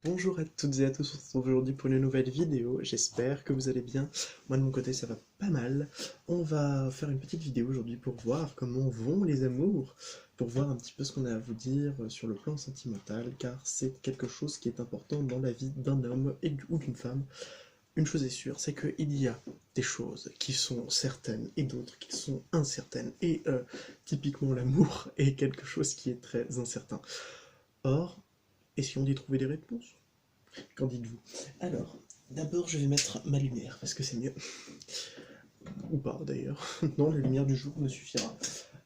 Bonjour à toutes et à tous, on se retrouve aujourd'hui pour une nouvelle vidéo, j'espère que vous allez bien. Moi de mon côté ça va pas mal. On va faire une petite vidéo aujourd'hui pour voir comment vont les amours, pour voir un petit peu ce qu'on a à vous dire sur le plan sentimental, car c'est quelque chose qui est important dans la vie d'un homme ou d'une femme. Une chose est sûre, c'est qu'il y a des choses qui sont certaines et d'autres qui sont incertaines. Et typiquement l'amour est quelque chose qui est très incertain. Or, essayons d'y trouver des réponses. Qu'en dites-vous? Alors, d'abord je vais mettre ma lumière, parce que c'est mieux. Ou pas d'ailleurs. Non, la lumière du jour me suffira.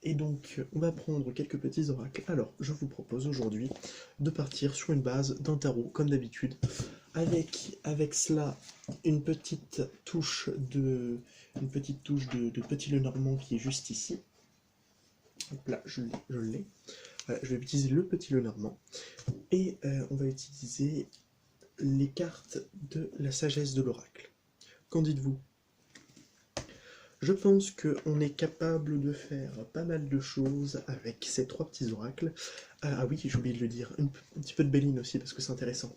Et donc, on va prendre quelques petits oracles. Alors, je vous propose aujourd'hui de partir sur une base d'un tarot, comme d'habitude, avec cela une petite touche de petit Lenormand qui est juste ici. Hop là, je l'ai. Voilà, je vais utiliser le petit Lenormand. Et on va utiliser les cartes de la sagesse de l'oracle. Qu'en dites-vous? Je pense qu'on est capable de faire pas mal de choses avec ces trois petits oracles. Ah oui, j'ai oublié de le dire, un petit peu de Béline aussi parce que c'est intéressant.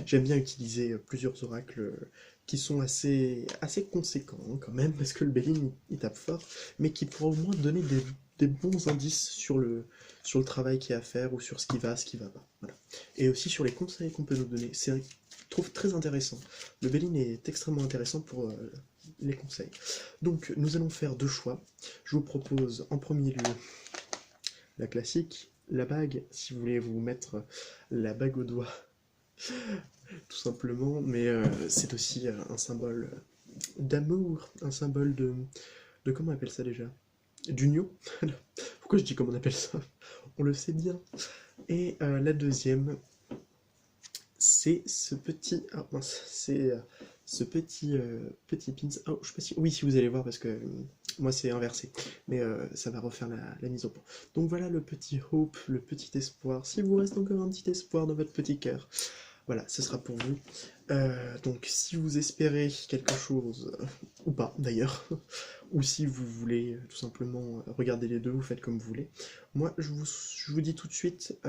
J'aime bien utiliser plusieurs oracles qui sont assez conséquents quand même, parce que le Béline il tape fort, mais qui pourra au moins donner des bons indices sur le travail qu'il y a à faire ou sur ce qui va pas. Voilà. Et aussi sur les conseils qu'on peut nous donner. Je trouve très intéressant. Le Béline est extrêmement intéressant pour les conseils. Donc nous allons faire deux choix. Je vous propose en premier lieu la classique, la bague, si vous voulez vous mettre la bague au doigt, tout simplement, mais c'est aussi un symbole d'amour, un symbole de comment on appelle ça déjà? D'union. Pourquoi je dis comment on appelle ça? On le sait bien. Et la deuxième, c'est ce petit... Ah mince, c'est ce petit pins... Oh, je sais pas si... Oui, si vous allez voir, parce que moi c'est inversé, mais ça va refaire la mise au point. Donc voilà le petit hope, le petit espoir. Si vous reste encore un petit espoir dans votre petit cœur, voilà, ce sera pour vous. Donc si vous espérez quelque chose, ou pas d'ailleurs, ou si vous voulez tout simplement regarder les deux, vous faites comme vous voulez. Moi, je vous dis tout de suite,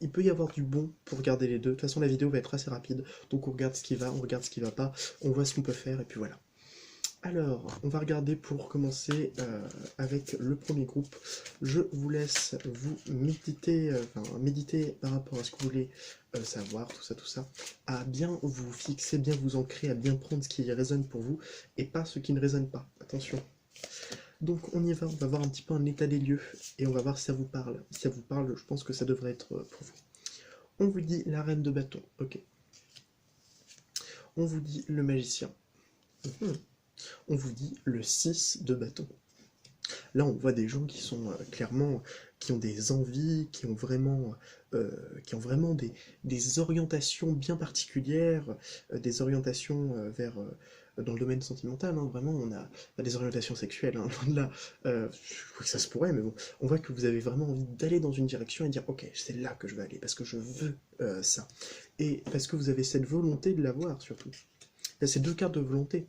il peut y avoir du bon pour regarder les deux. De toute façon, la vidéo va être assez rapide, donc on regarde ce qui va, on regarde ce qui va pas, on voit ce qu'on peut faire, et puis voilà. Alors, on va regarder pour commencer avec le premier groupe. Je vous laisse vous méditer par rapport à ce que vous voulez savoir, tout ça, à bien vous fixer, bien vous ancrer, à bien prendre ce qui résonne pour vous et pas ce qui ne résonne pas. Attention. Donc on y va, on va voir un petit peu un état des lieux et on va voir si ça vous parle. Si ça vous parle, je pense que ça devrait être pour vous. On vous dit la reine de bâton, ok. On vous dit le magicien. On vous dit le 6 de bâton. Là, on voit des gens qui sont clairement, qui ont des envies, qui ont vraiment des orientations bien particulières, des orientations dans le domaine sentimental, hein, vraiment, on a pas des orientations sexuelles, hein, loin de là, je crois que ça se pourrait, mais bon, on voit que vous avez vraiment envie d'aller dans une direction et dire, ok, c'est là que je vais aller, parce que je veux ça, et parce que vous avez cette volonté de l'avoir, surtout. Là, c'est deux cartes de volonté,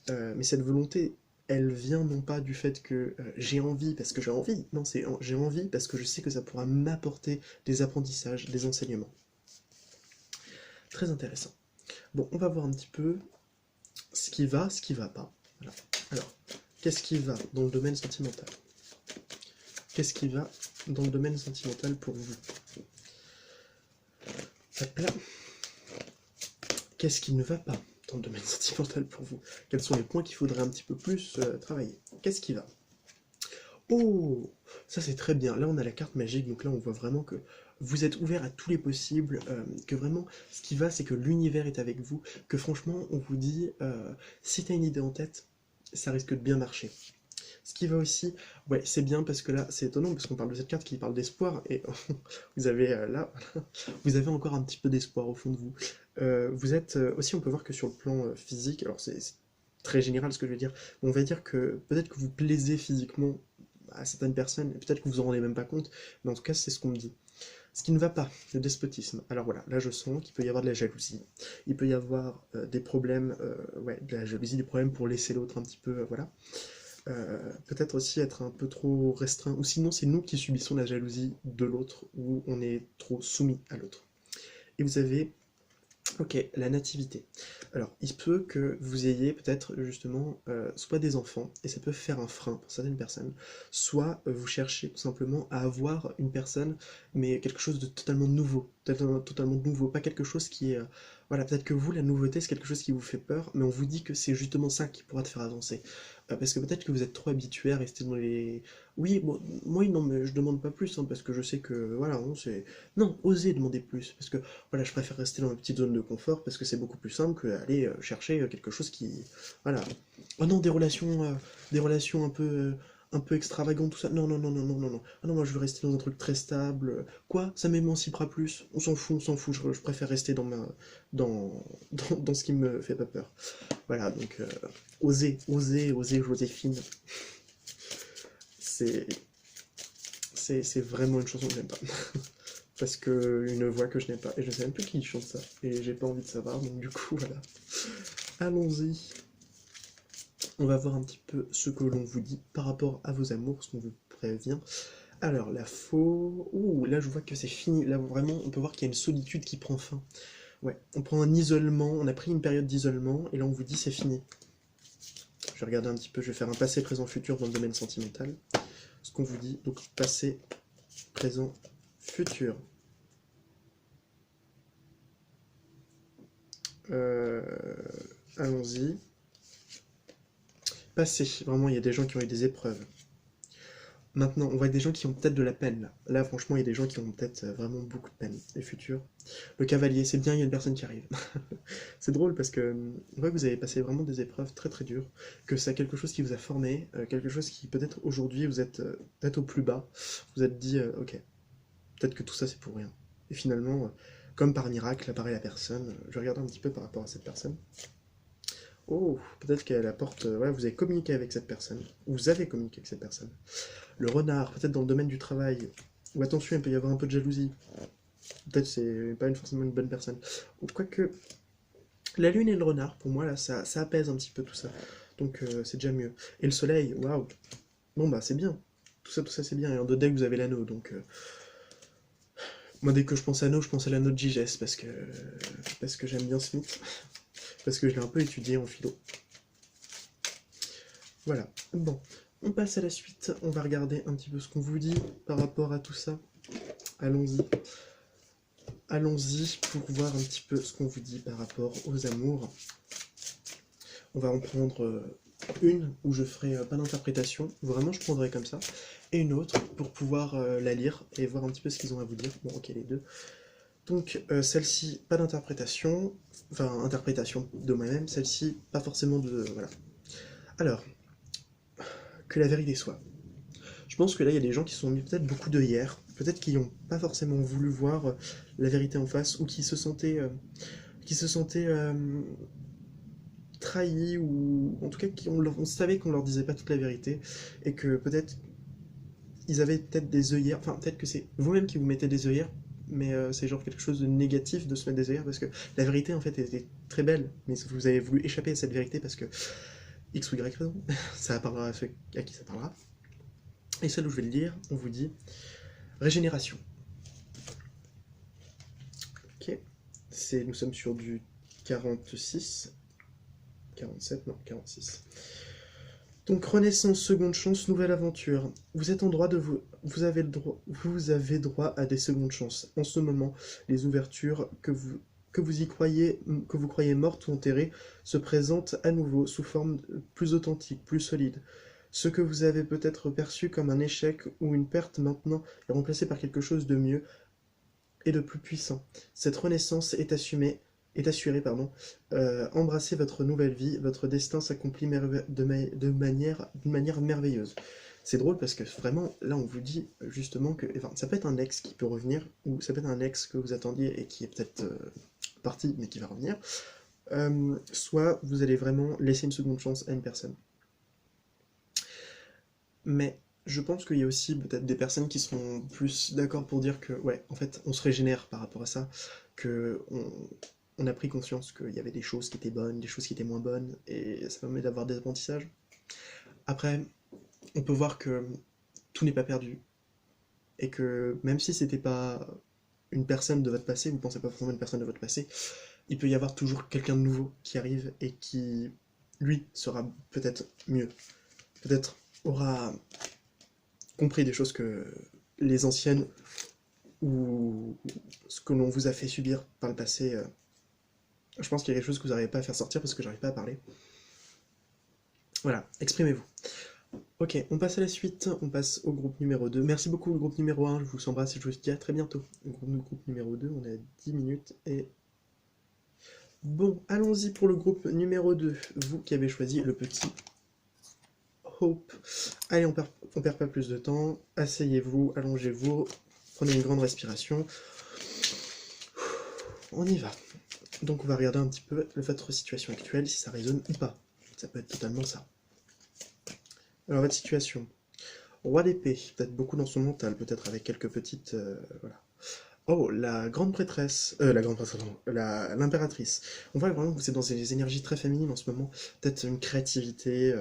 mais cette volonté, elle vient non pas du fait que j'ai envie parce que j'ai envie, non, c'est j'ai envie parce que je sais que ça pourra m'apporter des apprentissages, des enseignements. Très intéressant. Bon, on va voir un petit peu ce qui va pas. Voilà. Alors, qu'est-ce qui va dans le domaine sentimental? Qu'est-ce qui va dans le domaine sentimental pour vous? Hop là. Qu'est-ce qui ne va pas dans le domaine sentimental pour vous? Quels sont les points qu'il faudrait un petit peu plus travailler? Qu'est-ce qui va? Oh, ça c'est très bien. Là, on a la carte magique, donc là, on voit vraiment que vous êtes ouvert à tous les possibles, que vraiment, ce qui va, c'est que l'univers est avec vous, que franchement, on vous dit, si t'as une idée en tête, ça risque de bien marcher. Ce qui va aussi, ouais, c'est bien parce que là, c'est étonnant parce qu'on parle de cette carte qui parle d'espoir et vous avez là, vous avez encore un petit peu d'espoir au fond de vous. Vous êtes aussi, on peut voir que sur le plan physique, alors c'est très général ce que je veux dire, mais on va dire que peut-être que vous plaisez physiquement à certaines personnes, et peut-être que vous en rendez même pas compte, mais en tout cas, c'est ce qu'on me dit. Ce qui ne va pas, le despotisme. Alors voilà, là je sens qu'il peut y avoir de la jalousie, il peut y avoir des problèmes, ouais, de la jalousie, des problèmes pour laisser l'autre un petit peu, voilà. Peut-être aussi être un peu trop restreint, ou sinon c'est nous qui subissons la jalousie de l'autre, ou on est trop soumis à l'autre. Et vous avez Ok, la nativité. Alors, il se peut que vous ayez peut-être justement soit des enfants, et ça peut faire un frein pour certaines personnes, soit vous cherchez tout simplement à avoir une personne, mais quelque chose de totalement nouveau, totalement nouveau, pas quelque chose qui est... voilà, peut-être que vous, la nouveauté, c'est quelque chose qui vous fait peur, mais on vous dit que c'est justement ça qui pourra te faire avancer. Parce que peut-être que vous êtes trop habitué à rester dans les... Oui, bon, moi, non, mais je demande pas plus, hein, parce que je sais que, voilà, hein, c'est... Non, osez demander plus, parce que voilà, je préfère rester dans ma petite zone de confort parce que c'est beaucoup plus simple qu'aller chercher quelque chose qui... Voilà. Oh non, des relations un peu extravagantes, tout ça. Non, non, non, non, non, non, non. Ah non, moi je veux rester dans un truc très stable. Quoi? Ça m'émancipera plus? On s'en fout. Je préfère rester dans ce qui me fait pas peur. Voilà, donc osez, Joséphine. C'est, c'est vraiment une chanson que j'aime pas. Parce que une voix que je n'aime pas. Et je sais même plus qui chante ça. Et j'ai pas envie de savoir, donc du coup, voilà. Allons-y. On va voir un petit peu ce que l'on vous dit par rapport à vos amours, ce qu'on vous prévient. Alors, la faux... Ouh, là je vois que c'est fini. Là vraiment, on peut voir qu'il y a une solitude qui prend fin. Ouais, on prend un isolement, on a pris une période d'isolement, et là on vous dit c'est fini. Je vais regarder un petit peu, je vais faire un passé, présent, futur dans le domaine sentimental. Ce qu'on vous dit, donc passé, présent, futur. Euh, Allons-y. Passé, vraiment, il y a des gens qui ont eu des épreuves. Maintenant, on voit des gens qui ont peut-être de la peine, là. Là, franchement, il y a des gens qui ont peut-être vraiment beaucoup de peine. Les futurs. Le cavalier, c'est bien, il y a une personne qui arrive. C'est drôle parce que on voit que vous avez passé vraiment des épreuves très très dures, que c'est quelque chose qui vous a formé, quelque chose qui peut-être aujourd'hui vous êtes peut-être au plus bas. Vous êtes dit, ok, peut-être que tout ça c'est pour rien. Et finalement, comme par miracle, apparaît la personne. Je vais regarder un petit peu par rapport à cette personne. Oh, peut-être qu'elle apporte. Ouais, vous avez communiqué avec cette personne. Vous avez communiqué avec cette personne. Le renard, peut-être dans le domaine du travail. Ou attention, il peut y avoir un peu de jalousie. Peut-être c'est pas forcément une bonne personne. Ou quoique, la lune et le renard, pour moi, là, ça apaise un petit peu tout ça. Donc c'est déjà mieux. Et le soleil, waouh. Bon bah c'est bien. Tout ça c'est bien. Et en deux decks, vous avez l'anneau. Donc moi, dès que je pense à anneau, je pense à l'anneau de Gigès parce que j'aime bien Smith. Parce que je l'ai un peu étudié en philo. Voilà. Bon, on passe à la suite. On va regarder un petit peu ce qu'on vous dit par rapport à tout ça. Allons-y. Allons-y pour voir un petit peu ce qu'on vous dit par rapport aux amours. On va en prendre une où je ferai pas d'interprétation, vraiment je prendrai comme ça, et une autre pour pouvoir la lire et voir un petit peu ce qu'ils ont à vous dire. Bon, ok, les deux. Donc celle-ci, pas d'interprétation, enfin interprétation de moi-même, celle-ci, pas forcément de... Voilà. Alors, que la vérité soit. Je pense que là, il y a des gens qui sont mis peut-être beaucoup d'œillères, peut-être qui n'ont pas forcément voulu voir la vérité en face, ou qui se sentaient trahis, ou en tout cas on savait qu'on leur disait pas toute la vérité, et que peut-être ils avaient peut-être des œillères, enfin peut-être que c'est vous-même qui vous mettez des œillères, mais c'est genre quelque chose de négatif de se mettre des œillères, parce que la vérité en fait était très belle, mais vous avez voulu échapper à cette vérité parce que X ou Y raison, ça parlera à ceux à qui ça parlera. Et celle où je vais le dire, on vous dit régénération. Ok, nous sommes sur du 46, 47, non, 46. Donc renaissance, seconde chance, nouvelle aventure. Vous êtes en droit de vous avez droit à des secondes chances. En ce moment, les ouvertures que vous croyez mortes ou enterrées se présentent à nouveau sous forme plus authentique, plus solide. Ce que vous avez peut-être perçu comme un échec ou une perte maintenant est remplacé par quelque chose de mieux et de plus puissant. Cette renaissance est assurée, pardon. Embrassez votre nouvelle vie, votre destin s'accomplit d'une manière merveilleuse. C'est drôle parce que vraiment, là, on vous dit justement que, enfin, ça peut être un ex qui peut revenir, ou ça peut être un ex que vous attendiez et qui est peut-être parti, mais qui va revenir. Soit vous allez vraiment laisser une seconde chance à une personne. Mais je pense qu'il y a aussi peut-être des personnes qui seront plus d'accord pour dire que, ouais, en fait, on se régénère par rapport à ça, que on a pris conscience qu'il y avait des choses qui étaient bonnes, des choses qui étaient moins bonnes, et ça permet d'avoir des apprentissages. Après, on peut voir que tout n'est pas perdu, et que même si c'était pas une personne de votre passé, vous pensez pas forcément à une personne de votre passé, il peut y avoir toujours quelqu'un de nouveau qui arrive et qui, lui, sera peut-être mieux. Peut-être aura compris des choses que les anciennes ou ce que l'on vous a fait subir par le passé. Je pense qu'il y a quelque chose que vous n'arrivez pas à faire sortir parce que j'arrive pas à parler. Voilà, exprimez-vous. Ok, on passe à la suite, on passe au groupe numéro 2. Merci beaucoup le groupe numéro 1, je vous embrasse et je vous dis à très bientôt. Le groupe numéro 2, on est à 10 minutes et... Bon, allons-y pour le groupe numéro 2. Vous qui avez choisi le petit Hope. Allez, on perd pas plus de temps. Asseyez-vous, allongez-vous, prenez une grande respiration. On y va. Donc on va regarder un petit peu votre situation actuelle, si ça résonne ou pas. Ça peut être totalement ça. Alors votre situation. Roi d'épée, peut-être beaucoup dans son mental, peut-être avec quelques petites... voilà. Oh, la grande prêtresse, l'impératrice. On voit vraiment que vous êtes dans des énergies très féminines en ce moment. Peut-être une créativité,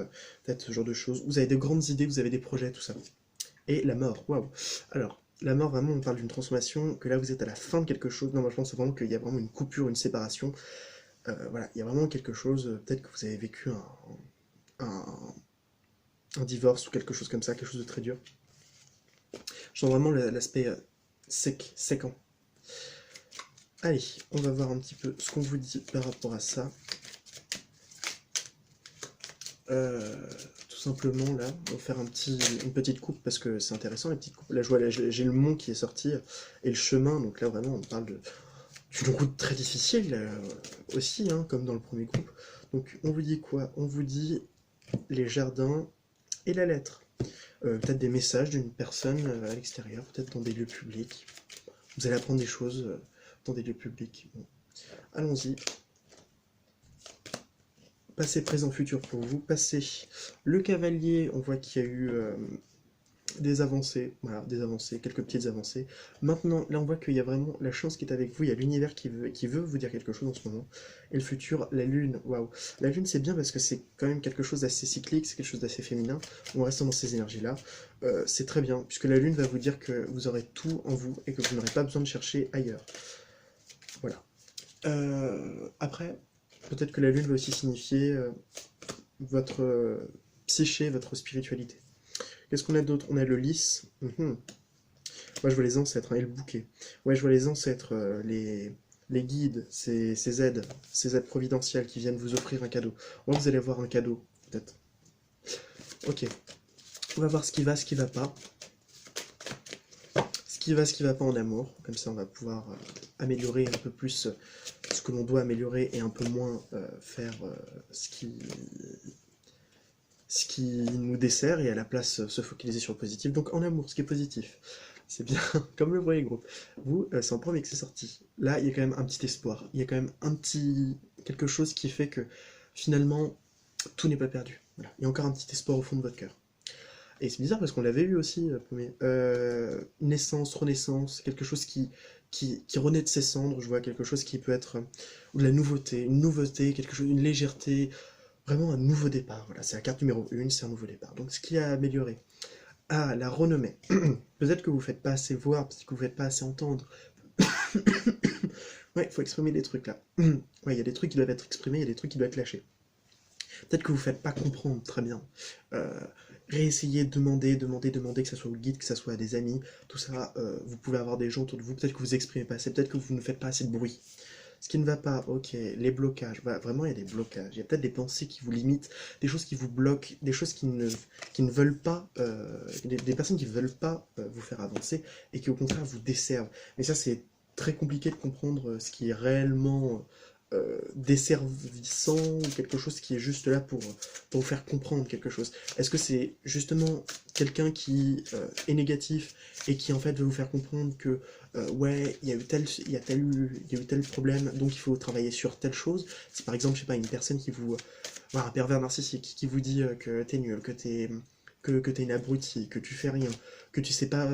peut-être ce genre de choses. Vous avez de grandes idées, vous avez des projets, tout ça. Et la mort, waouh. Alors, la mort, vraiment, on parle d'une transformation, que là vous êtes à la fin de quelque chose. Non, moi je pense vraiment qu'il y a vraiment une coupure, une séparation. Voilà, il y a vraiment quelque chose, peut-être que vous avez vécu un, un divorce ou quelque chose comme ça, quelque chose de très dur. Je sens vraiment l'aspect séquent. Allez, on va voir un petit peu ce qu'on vous dit par rapport à ça. Tout simplement, là, on va faire une petite coupe parce que c'est intéressant, les petites coupes. Là, j'ai le mont qui est sorti et le chemin, donc là, vraiment, on parle d'une route très difficile aussi, hein, comme dans le premier groupe. Donc, on vous dit quoi? On vous dit les jardins et la lettre. Peut-être des messages d'une personne à l'extérieur, peut-être dans des lieux publics. Vous allez apprendre des choses dans des lieux publics. Bon. Allons-y. Passé, présent, futur pour vous. Passé, le cavalier, on voit qu'il y a eu des avancées, voilà, des avancées, quelques petites avancées. Maintenant, là on voit qu'il y a vraiment la chance qui est avec vous, il y a l'univers qui veut vous dire quelque chose en ce moment. Et le futur, la lune, waouh. La lune c'est bien parce que c'est quand même quelque chose d'assez cyclique, c'est quelque chose d'assez féminin. On reste dans ces énergies-là. C'est très bien, puisque la lune va vous dire que vous aurez tout en vous et que vous n'aurez pas besoin de chercher ailleurs. Voilà. Après, peut-être que la lune va aussi signifier votre psyché, votre spiritualité. Qu'est-ce qu'on a d'autre? On a le lys. Moi, je vois les ancêtres, hein, et le bouquet. Ouais, je vois les ancêtres, les guides, ces aides providentielles qui viennent vous offrir un cadeau. Moi, vous allez avoir un cadeau, peut-être. Ok. On va voir ce qui va pas. Ce qui va pas en amour. Comme ça, on va pouvoir améliorer un peu plus ce que l'on doit améliorer et un peu moins faire ce qui nous dessert et à la place se focaliser sur le positif. Donc en amour, ce qui est positif. C'est bien, comme le premier groupe. Vous, c'est en premier que c'est sorti. Là, il y a quand même un petit espoir. Il y a quand même quelque chose qui fait que finalement, tout n'est pas perdu. Voilà. Il y a encore un petit espoir au fond de votre cœur. Et c'est bizarre parce qu'on l'avait eu aussi, premier. Naissance, renaissance, quelque chose qui renaît de ses cendres. Je vois quelque chose qui peut être ou de la nouveauté, une nouveauté, quelque chose, une légèreté. Vraiment un nouveau départ, voilà, c'est la carte numéro 1, c'est un nouveau départ. Donc ce qui a amélioré. Ah, la renommée. Peut-être que vous ne faites pas assez voir, peut-être que vous ne faites pas assez entendre. Ouais, il faut exprimer des trucs là. Ouais, il y a des trucs qui doivent être exprimés, il y a des trucs qui doivent être lâchés. Peut-être que vous ne faites pas comprendre très bien. Réessayez, demandez, que ce soit au guide, que ce soit à des amis, tout ça, vous pouvez avoir des gens autour de vous, peut-être que vous exprimez pas assez, peut-être que vous ne faites pas assez de bruit. Ce qui ne va pas, ok, les blocages, voilà, vraiment il y a des blocages, il y a peut-être des pensées qui vous limitent, des choses qui vous bloquent, des choses qui ne veulent pas, des personnes qui ne veulent pas vous faire avancer et qui au contraire vous desservent. Mais ça c'est très compliqué de comprendre ce qui est réellement desservissant ou quelque chose qui est juste là pour vous faire comprendre quelque chose. Est-ce que c'est justement quelqu'un qui est négatif et qui en fait veut vous faire comprendre que ouais, il y a eu tel problème, donc il faut travailler sur telle chose. C'est par exemple, je sais pas, une personne qui vous... voilà, un pervers narcissique qui vous dit que t'es nul, que t'es une abrutie, que tu fais rien, que tu sais pas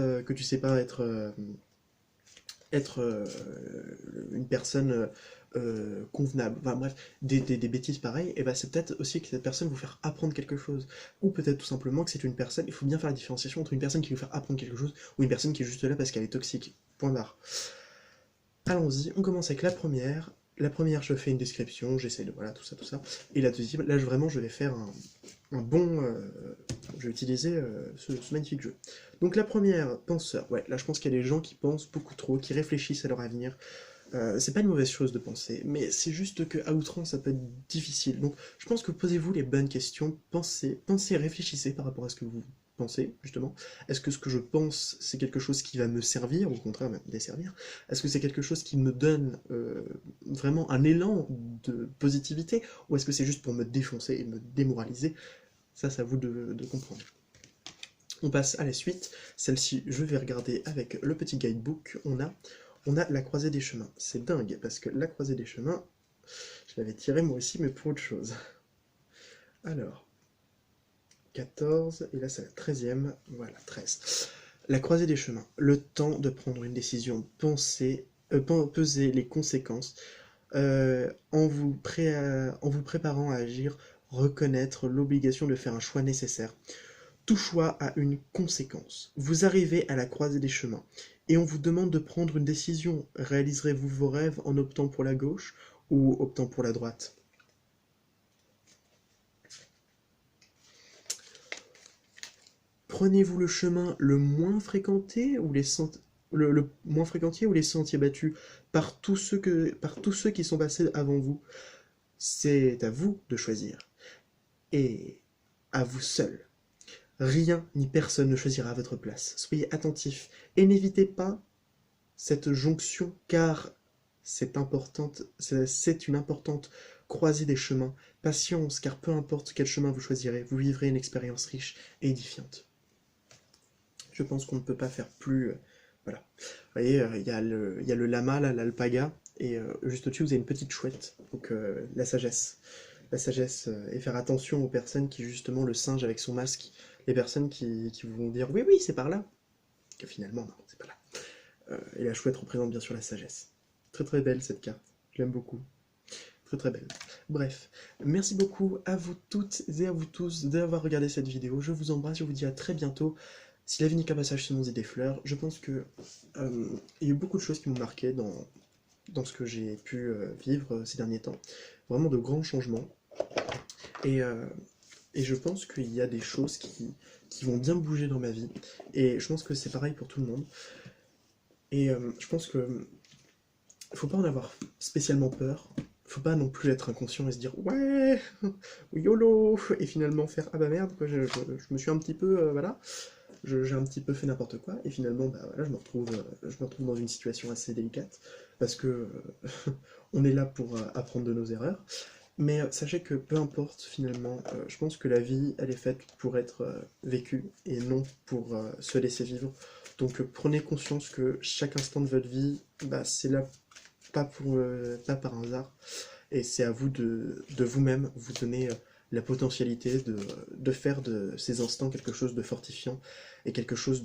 être une personne convenable, enfin bref, des bêtises pareilles, et bah c'est peut-être aussi que cette personne vous faire apprendre quelque chose. Ou peut-être tout simplement que c'est une personne, il faut bien faire la différenciation entre une personne qui veut faire apprendre quelque chose ou une personne qui est juste là parce qu'elle est toxique. Point barre. Allons-y, on commence avec la première, la première, je fais une description, j'essaie de... Voilà, tout ça, tout ça. Et la deuxième, là, vraiment, je vais faire un bon... je vais utiliser ce magnifique jeu. Donc la première, penseur. Ouais, là, je pense qu'il y a des gens qui pensent beaucoup trop, qui réfléchissent à leur avenir. C'est pas une mauvaise chose de penser, mais c'est juste qu'à outrance, ça peut être difficile. Donc, je pense que posez-vous les bonnes questions, pensez, réfléchissez par rapport à ce que vous pensez, justement. Est-ce que ce que je pense, c'est quelque chose qui va me servir, ou au contraire, même desservir? Est-ce que c'est quelque chose qui me donne vraiment un élan de positivité, ou est-ce que c'est juste pour me défoncer et me démoraliser? Ça, c'est à vous de comprendre. On passe à la suite. Celle-ci, je vais regarder avec le petit guidebook. On a la croisée des chemins. C'est dingue, parce que la croisée des chemins, je l'avais tiré moi aussi, mais pour autre chose. Alors, 14, et là c'est la 13e, voilà, 13. La croisée des chemins. Le temps de prendre une décision, peser les conséquences, en vous préparant à agir, reconnaître l'obligation de faire un choix nécessaire. Tout choix a une conséquence. Vous arrivez à la croisée des chemins et on vous demande de prendre une décision. Réaliserez-vous vos rêves en optant pour la gauche ou optant pour la droite? Prenez-vous le chemin le moins fréquenté ou le moins fréquentier ou les sentiers battus par tous ceux qui sont passés avant vous? C'est à vous de choisir. Et à vous seul. Rien ni personne ne choisira à votre place. Soyez attentifs et n'évitez pas cette jonction car c'est une importante croisée des chemins. Patience car peu importe quel chemin vous choisirez, vous vivrez une expérience riche et édifiante. Je pense qu'on ne peut pas faire plus... voilà. Vous voyez, il y a le lama, là, l'alpaga, et juste au-dessus, vous avez une petite chouette, donc la sagesse. La sagesse, et faire attention aux personnes qui, justement, le singe avec son masque, les personnes qui vont dire oui, oui, c'est par là, que finalement, non, c'est pas là. Et la chouette représente bien sûr la sagesse. Très très belle cette carte, je l'aime beaucoup. Très très belle. Bref, merci beaucoup à vous toutes et à vous tous d'avoir regardé cette vidéo. Je vous embrasse, je vous dis à très bientôt. Si la vie n'est qu'un passage sous et des fleurs, je pense que il y a eu beaucoup de choses qui m'ont marqué dans ce que j'ai pu vivre ces derniers temps. Vraiment de grands changements. Et je pense qu'il y a des choses qui vont bien bouger dans ma vie. Et je pense que c'est pareil pour tout le monde. Et je pense que faut pas en avoir spécialement peur. Faut pas non plus être inconscient et se dire ouais, YOLO, et finalement faire ah bah merde, quoi, je me suis un petit peu, voilà, j'ai un petit peu fait n'importe quoi, et finalement, bah voilà, je me retrouve dans une situation assez délicate, parce que on est là pour apprendre de nos erreurs. Mais sachez que peu importe finalement, je pense que la vie, elle est faite pour être vécue, et non pour se laisser vivre. Donc prenez conscience que chaque instant de votre vie, bah, c'est là pas par hasard, et c'est à vous de vous-même vous donner la potentialité de faire de ces instants quelque chose de fortifiant et quelque chose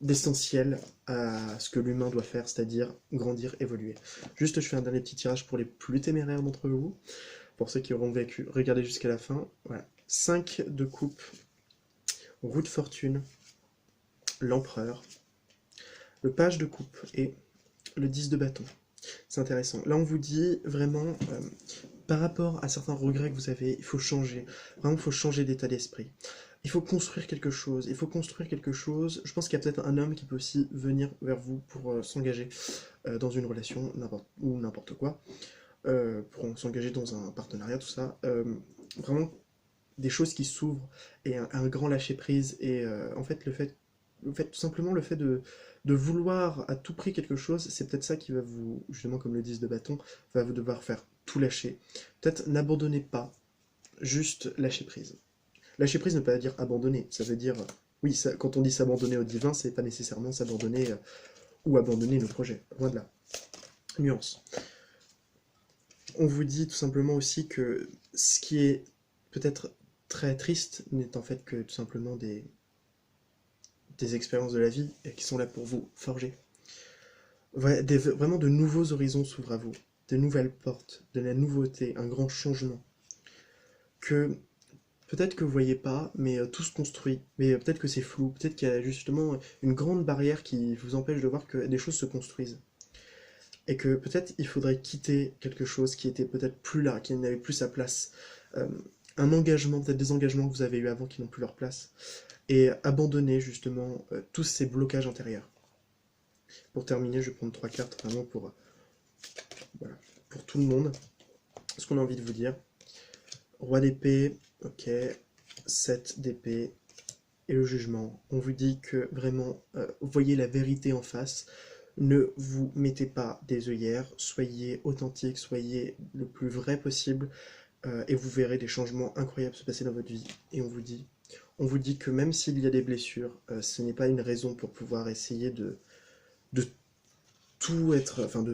d'essentiel à ce que l'humain doit faire, c'est-à-dire grandir, évoluer. Juste, je fais un dernier petit tirage pour les plus téméraires d'entre vous, pour ceux qui auront vécu, regardez jusqu'à la fin. Voilà. 5 de coupe, roue de fortune, l'empereur, le page de coupe et le 10 de bâton. C'est intéressant. Là, on vous dit vraiment, par rapport à certains regrets que vous avez, il faut changer. Vraiment, il faut changer d'état d'esprit. Il faut construire quelque chose. Il faut construire quelque chose. Je pense qu'il y a peut-être un homme qui peut aussi venir vers vous pour s'engager dans une relation ou n'importe quoi, pour s'engager dans un partenariat, tout ça. Vraiment, des choses qui s'ouvrent et un grand lâcher-prise. Et en fait, tout simplement, le fait de vouloir à tout prix quelque chose, c'est peut-être ça qui va vous, justement comme le 10 de bâton, va vous devoir faire tout lâcher. Peut-être n'abandonnez pas, juste lâcher prise. Lâcher prise ne veut pas dire abandonner, ça veut dire, oui, ça, quand on dit s'abandonner au divin, c'est pas nécessairement s'abandonner ou abandonner nos projets, loin de là. Nuance. On vous dit tout simplement aussi que ce qui est peut-être très triste n'est en fait que tout simplement des expériences de la vie et qui sont là pour vous forger. Vraiment de nouveaux horizons s'ouvrent à vous, de nouvelles portes, de la nouveauté, un grand changement. Que peut-être que vous voyez pas, mais tout se construit, mais peut-être que c'est flou, peut-être qu'il y a justement une grande barrière qui vous empêche de voir que des choses se construisent. et que peut-être il faudrait quitter quelque chose qui était peut-être plus là, qui n'avait plus sa place. Euh, un engagement, peut-être des engagements que vous avez eu avant qui n'ont plus leur place, et abandonner justement tous ces blocages intérieurs. Pour terminer, je vais prendre 3 cartes vraiment voilà, pour tout le monde, ce qu'on a envie de vous dire. Roi d'épée, ok, 7 d'épée, et le jugement. On vous dit que vraiment, voyez la vérité en face, ne vous mettez pas des œillères, soyez authentique, soyez le plus vrai possible, et vous verrez des changements incroyables se passer dans votre vie. Et on vous dit que même s'il y a des blessures, ce n'est pas une raison pour pouvoir essayer de tout être, enfin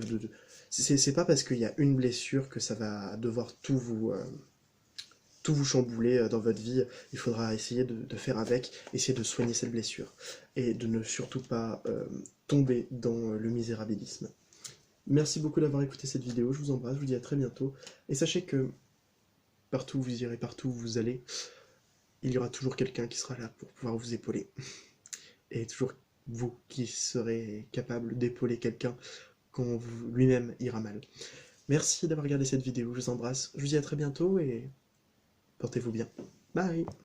c'est pas parce qu'il y a une blessure que ça va devoir tout vous chambouler dans votre vie. Il faudra essayer de faire avec, essayer de soigner cette blessure et de ne surtout pas tomber dans le misérabilisme. Merci beaucoup d'avoir écouté cette vidéo, je vous embrasse, je vous dis à très bientôt, et sachez que partout où vous irez, partout où vous allez, il y aura toujours quelqu'un qui sera là pour pouvoir vous épauler, et toujours vous qui serez capable d'épauler quelqu'un quand lui-même ira mal. Merci d'avoir regardé cette vidéo, je vous embrasse, je vous dis à très bientôt, et portez-vous bien. Bye!